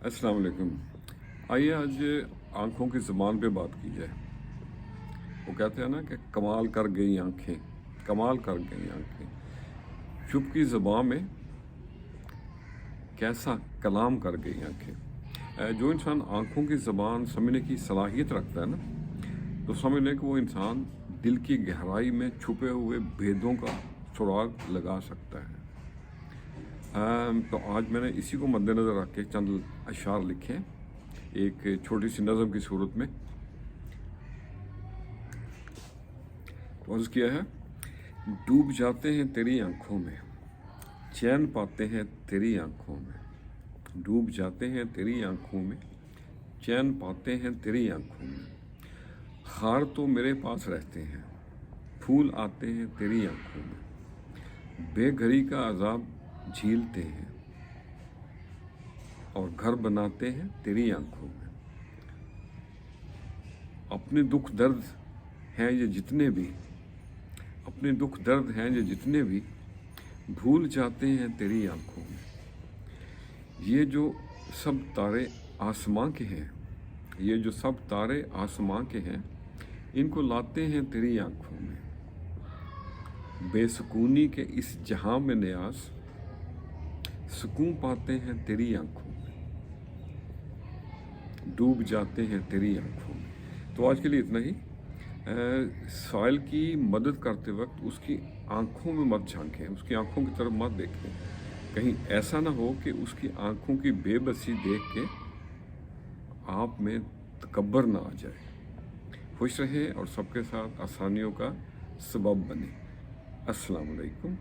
अस्सलाम वालेकुम। आइए आज आँखों की ज़ुबान पे बात की जाए। वो कहते हैं ना कि कमाल कर गई आँखें, कमाल कर गई आँखें। चुप की ज़ुबान में कैसा कलाम कर गई आँखें। जो इंसान आँखों की ज़ुबान समझने की सलाहियत रखता है ना, तो समझ लें कि वो इंसान दिल की गहराई में छुपे हुए भेदों का सुराग लगा सकता है। तो आज मैंने इसी को मद्देनज़र रख के चंद अशआर लिखे हैं, एक छोटी सी नज़म की सूरत में। तो अर्ज़ किया है, डूब जाते हैं तेरी आंखों में, चैन पाते हैं तेरी आंखों में। डूब जाते हैं तेरी आंखों में, चैन पाते हैं तेरी आंखों में। हार तो मेरे पास रहते हैं, फूल आते हैं तेरी आंखों में। बेघरी का अजाब झीलते हैं और घर बनाते हैं तेरी आंखों में। अपने दुख दर्द हैं ये जितने भी, अपने दुख दर्द हैं ये जितने भी, भूल जाते हैं तेरी आंखों में। ये जो सब तारे आसमां के हैं, ये जो सब तारे आसमां के हैं, इनको लाते हैं तेरी आंखों में। बेसुकूनी के इस जहां में न्याज, सुकून पाते हैं तेरी आंखों में। डूब जाते हैं तेरी आंखों में। तो आज के लिए इतना ही। साइल की मदद करते वक्त उसकी आंखों में मत झांकें, उसकी आंखों की तरफ मत देखें। कहीं ऐसा ना हो कि उसकी आंखों की बेबसी देख के आप में तकब्बर ना आ जाए। खुश रहें और सबके साथ आसानियों का सबब बने। अस्सलाम वालेकुम।